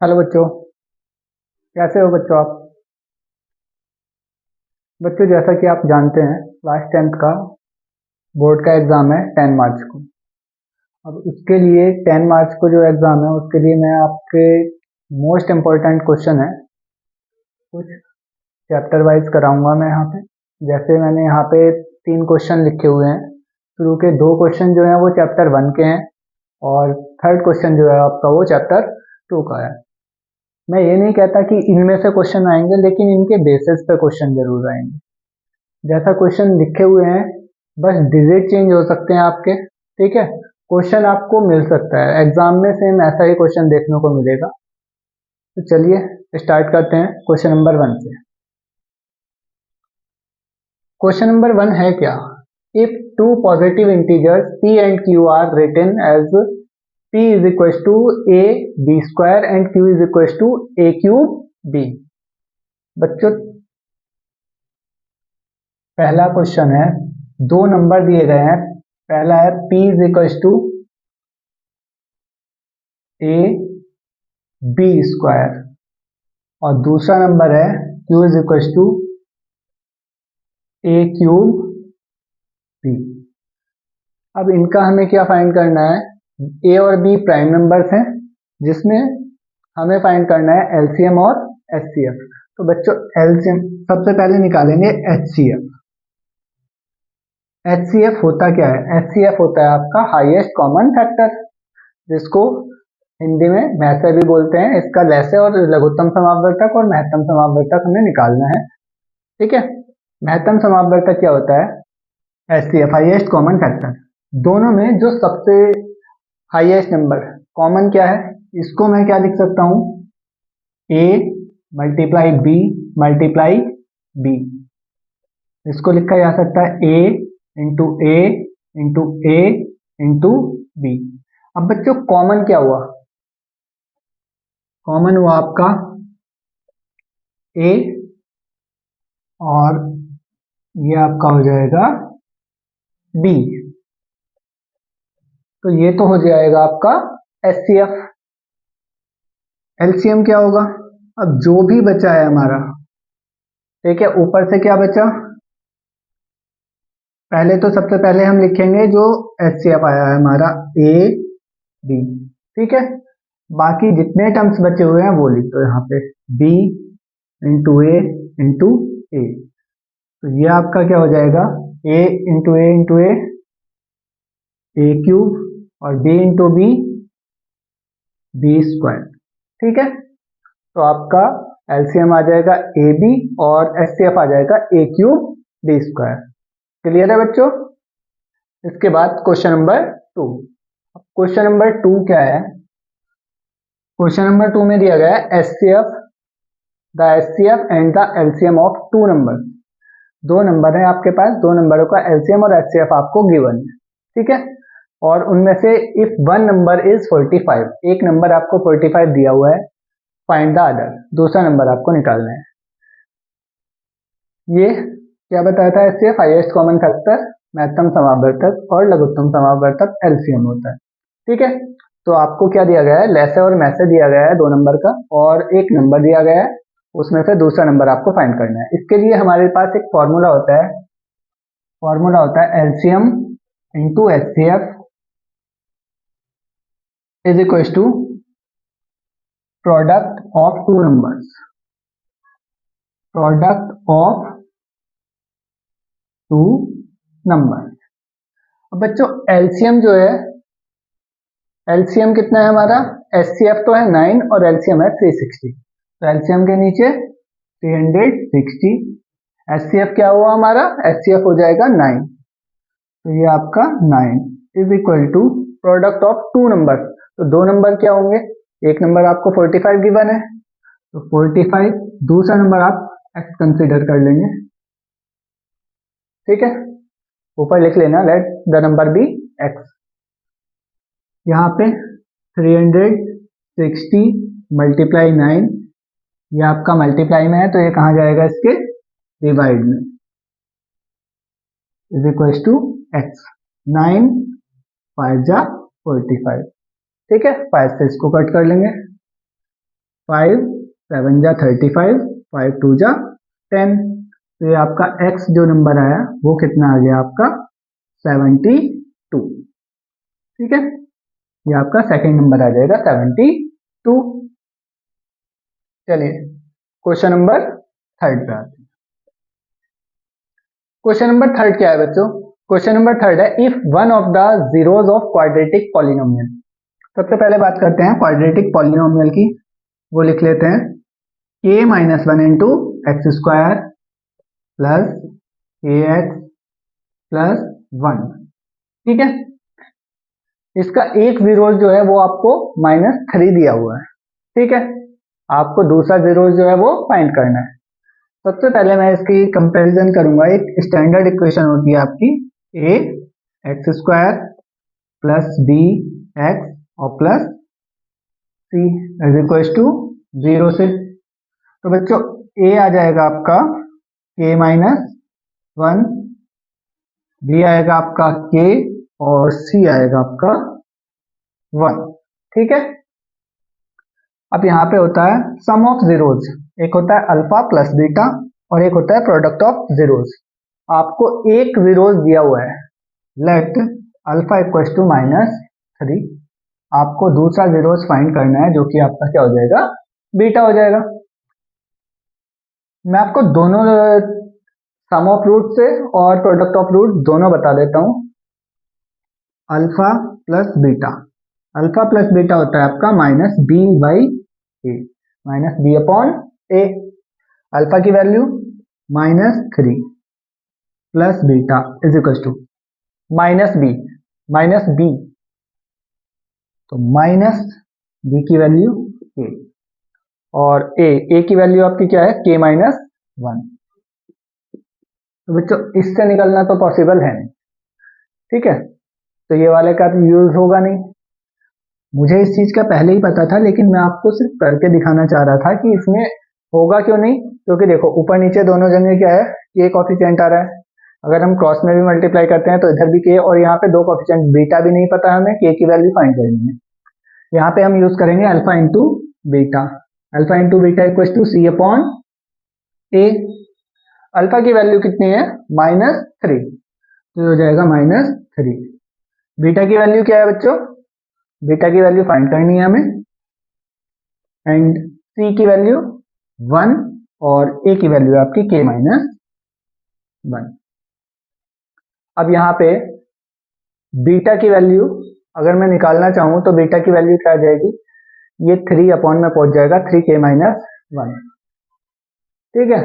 Hello बच्चों। कैसे हो बच्चों आप? बच्चों, जैसा कि आप जानते हैं, क्लास 10th का बोर्ड का एग्ज़ाम है 10 मार्च को। अब उसके लिए 10 मार्च को जो एग्ज़ाम है उसके लिए मैं आपके मोस्ट इम्पोर्टेंट क्वेश्चन है कुछ चैप्टर वाइज कराऊंगा मैं यहाँ पे। जैसे मैंने यहाँ पे 3 क्वेश्चन लिखे हुए हैं। शुरू के 2 क्वेश्चन जो हैं वो चैप्टर 1 के हैं और थर्ड क्वेश्चन जो है आपका वो चैप्टर 2 का है। मैं ये नहीं कहता कि इनमें से क्वेश्चन आएंगे, लेकिन इनके बेसिस पे क्वेश्चन जरूर आएंगे। जैसा क्वेश्चन लिखे हुए हैं, बस डिजिट चेंज हो सकते हैं आपके। ठीक है, क्वेश्चन आपको मिल सकता है एग्जाम में, सेम ऐसा ही क्वेश्चन देखने को मिलेगा। तो चलिए स्टार्ट करते हैं क्वेश्चन नंबर 1 से। क्वेश्चन नंबर 1 है क्या? If two positive integers p and q are written as p is equal to a b square and q is equal to a cube b। बच्चों, पहला क्वेश्चन है, 2 number दिए गए हैं। पहला है p is equal to a b square और दूसरा नंबर है q is equal to a cube b। अब इनका हमें क्या फाइंड करना है? a और b प्राइम नंबर्स हैं, जिसमें हमें फाइंड करना है एलसीएम और एचसीएफ। तो बच्चों, एलसीएम सबसे पहले निकालेंगे एचसीएफ। एचसीएफ होता क्या है? एचसीएफ होता है आपका हाईएस्ट कॉमन फैक्टर, जिसको हिंदी में वैसे भी बोलते हैं। इसका लैसे और लघुत्तम समापवर्तक और महत्तम समापवर्तक हमें निकालना है। ठीक है, महत्तम समापवर्तक क्या होता है? HCF highest common factor. दोनों में जो सबसे हाईएस्ट नंबर कॉमन क्या है, इसको मैं क्या लिख सकता हूँ? a multiply b multiply b। इसको लिखा जा सकता है a into a into a into b। अब बच्चों, कॉमन क्या हुआ? कॉमन हुआ आपका a और ये आपका हो जाएगा b। तो ये तो हो जाएगा आपका एचसीएफ। एलसीएम क्या होगा? अब जो भी बचा है हमारा, ठीक है, ऊपर से क्या बचा? पहले तो सबसे पहले हम लिखेंगे जो एचसीएफ आया है हमारा ए बी। ठीक है, बाकी जितने टर्म्स बचे हुए हैं वो लिख दो यहाँ पे, बी इंटू ए इंटू ए। तो ये आपका क्या हो जाएगा? ए इंटू ए इंटू ए क्यूब और बी इंटू बी स्क्वायर। ठीक है, तो आपका एलसीएम आ जाएगा ए बी और एचसीएफ आ जाएगा ए क्यूब बी स्क्वायर। क्लियर है बच्चों? इसके बाद क्वेश्चन नंबर 2। क्वेश्चन नंबर 2 क्या है? क्वेश्चन नंबर 2 में दिया गया है HCF the HCF and the LCM of 2 number. 2 number है आपके पास, 2 नंबरों का एलसीएम और एचसीएफ आपको गिवन है। ठीक है, और उनमें से इफ वन नंबर इज 45, एक नंबर आपको 45 दिया हुआ है, फाइंड द अदर, दूसरा नंबर आपको निकालना है। ये क्या बताया था? एचसीएफ हाईएस्ट कॉमन फैक्टर, महत्तम समापवर्तक और लघुत्तम समापवर्तक एलसीएम होता है। ठीक है, तो आपको क्या दिया गया है? लेसे और मैसे दिया गया है 2 नंबर का, और एक नंबर दिया गया है, उसमें से दूसरा नंबर आपको फाइंड करना है। इसके लिए हमारे पास एक फॉर्मूला होता है LCM into HCF is equal to product of 2 numbers. Product of 2 numbers. अब बच्चों, एलसीएम जो है, एलसीएम कितना है हमारा? एचसीएफ तो है 9 और एलसीएम है 360। तो एलसीएम के नीचे 360, एचसीएफ क्या हुआ हमारा? एचसीएफ हो जाएगा 9। तो ये आपका 9 is equal to product of 2 number. तो 2 नंबर क्या होंगे? एक नंबर आपको 45 गिवन है, तो 45, दूसरा नंबर आप एक्स कंसीडर कर लेंगे। ठीक है, ऊपर लिख लेना, let the number be x. यहाँ पे 360 मल्टीप्लाई 9, ये आपका मल्टीप्लाई में है, तो ये कहाँ जाएगा? इसके डिवाइड में, इज इक्वल टू एक्स। 9 5 जा 45। ठीक है, 5 से इसको कट कर लेंगे, 5 7 जा 35, 5 2 जा 10। तो ये आपका x जो नंबर आया वो कितना आ गया आपका 72। ठीक है, ये आपका सेकंड नंबर आ जाएगा 72। चलिए क्वेश्चन नंबर थर्ड पे आते हैं। क्वेश्चन नंबर थर्ड क्या है बच्चों? क्वेश्चन नंबर थर्ड है if one of the zeros of quadratic polynomial. सबसे पहले बात करते हैं क्वाड्रेटिक पॉलिनोमियल की, वो लिख लेते हैं k minus one into x square plus के एक्स प्लस 1। ठीक है, इसका एक जीरो जो है वो आपको -3 दिया हुआ है। ठीक है, आपको दूसरा जीरो जो है वो फाइंड करना है। सबसे पहले मैं इसकी कंपैरिजन करूंगा। एक स्टैंडर्ड इक्वेशन होती है आपकी a x square plus b x और plus c is equal to 0 से। तो बच्चों a आ जाएगा आपका k माइनस 1, b आएगा आपका k और c आएगा आपका 1। ठीक है, अब यहाँ पे होता है सम ऑफ जीरोस। एक होता है अल्फा प्लस बीटा और एक होता है प्रोडक्ट ऑफ जीरोस। आपको एक जीरोस दिया हुआ है, लेट अल्फा इक्वल टू -3। आपको दूसरा जीरोस फाइंड करना है जो कि आपका क्या हो जाएगा, बीटा हो जाएगा। मैं आपको दोनों सम ऑफ रूट से और प्रोडक्ट ऑफ रूट दोनों बता देता हूं। Alpha plus beta, alpha plus beta होता है आपका -b/a, -b/a। अल्फा की value -3 plus beta is equal to -b, तो -b की वैल्यू a और a की वैल्यू आपकी क्या है, k माइनस 1। तो बच्चों इससे निकलना तो पॉसिबल है नहीं। ठीक है, तो ये वाले का यूज होगा नहीं। मुझे इस चीज का पहले ही पता था, लेकिन मैं आपको सिर्फ करके दिखाना चाह रहा था कि इसमें होगा क्यों नहीं। क्योंकि देखो ऊपर नीचे दोनों जगह क्या है, k कॉफिशिएंट आ रहा है। अगर हम क्रॉस में भी मल्टीप्लाई करते हैं तो इधर भी k, और यहाँ पे दो कॉफिशिएंट बीटा भी नहीं पता हमें, k की वैल्यू फाइंड करनी है। यहाँ पे हम यूज करेंगे alpha into beta. Alpha into beta equal to c upon a। Alpha की वैल्यू कितनी है, -3, तो हो जाएगा -3। बीटा की वैल्यू क्या है बच्चों, बीटा की वैल्यू फाइंड करनी है हमें, एंड c की वैल्यू 1 और a की वैल्यू आपकी k माइनस 1। अब यहाँ पे बीटा की वैल्यू अगर मैं निकालना चाहूं तो बीटा की वैल्यू क्या आ जाएगी, ये 3 अपॉन में पहुंच जाएगा 3k माइनस 1। ठीक है,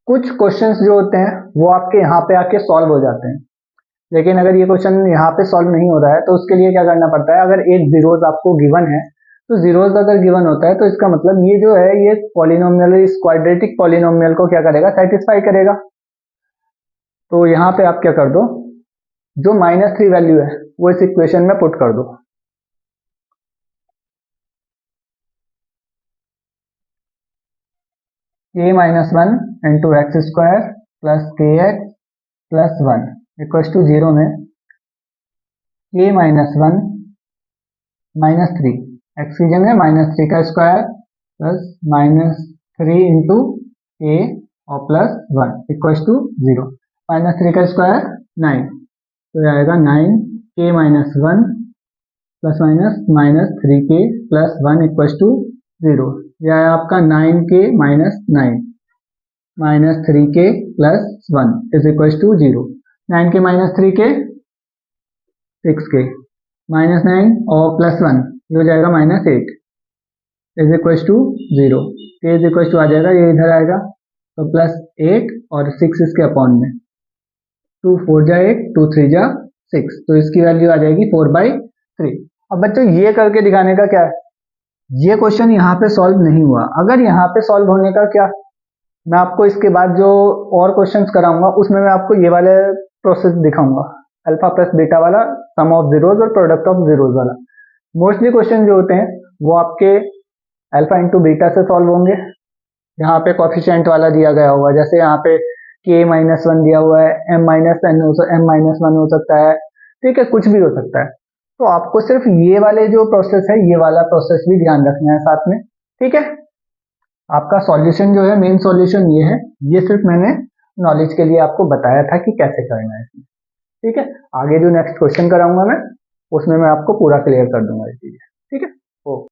कुछ क्वेश्चंस जो होते हैं वो आपके यहाँ पे आके सॉल्व हो जाते हैं, लेकिन अगर ये क्वेश्चन यहाँ पे सॉल्व नहीं हो रहा है तो उसके लिए क्या करना पड़ता है। अगर एक जीरोस आपको गिवन है, तो जीरोस अगर गिवन होता है तो इसका मतलब ये जो है ये पॉलिनोमियल, इस क्वाड्रेटिक पॉलिनोमियल को क्या करेगा, सेटिस्फाई करेगा। तो यहाँ पे आप क्या कर दो, जो -3 वैल्यू है वो इस इक्वेशन में पुट कर दो। k minus 1 into x square plus के एक्स प्लस 1 इक्वल टू 0 में k माइनस 1 -3, एक्स की जगह -3 का स्क्वायर प्लस -3 इंटू k और प्लस 1 इक्वल टू 0। -3 का स्क्वायर 9, तो आएगा 9k minus 1 plus minus -3k plus 1 equal to 0। यह है आपका 9k minus 9 minus 3k plus 1 is equal to 0। 9k minus 3k 6k minus 9 और प्लस 1 ये हो जाएगा -8 is equal to 0। k is equal to आ जाएगा, ये इधर आएगा तो प्लस 8 और 6 इसके अपॉन में, 2 4 जा 8, 2 3 जा 6, तो इसकी वैल्यू आ जाएगी 4/3। अब बच्चों ये करके दिखाने का क्या है, ये क्वेश्चन यहाँ पे सॉल्व नहीं हुआ। अगर यहाँ पे सॉल्व होने का क्या, मैं आपको इसके बाद जो और क्वेश्चंस कराऊंगा उसमें मैं आपको ये वाले प्रोसेस दिखाऊंगा, अल्फा प्लस बीटा वाला, सम ऑफ जीरोस और प्रोडक्ट ऑफ जीरोस वाला। मोस्टली क्वेश्चन जो होते हैं वो आपके अल्फा इंटू बीटा से सॉल्व होंगे, यहाँ पे कॉफिशिएंट वाला दिया गया होगा। जैसे यहाँ पे k माइनस 1 दिया हुआ है, m माइनस 1 हो सकता है। ठीक है, कुछ भी हो सकता है। तो आपको सिर्फ ये वाले जो प्रोसेस है, ये वाला प्रोसेस भी ध्यान रखना है साथ में। ठीक है, आपका सॉल्यूशन जो है, मेन सॉल्यूशन ये है। ये सिर्फ मैंने नॉलेज के लिए आपको बताया था कि कैसे करना है इसमें। ठीक है, आगे जो नेक्स्ट क्वेश्चन कराऊंगा मैं, उसमें मैं आपको पूरा क्लियर कर दूंगा ये चीजें। ठीक है, ओके।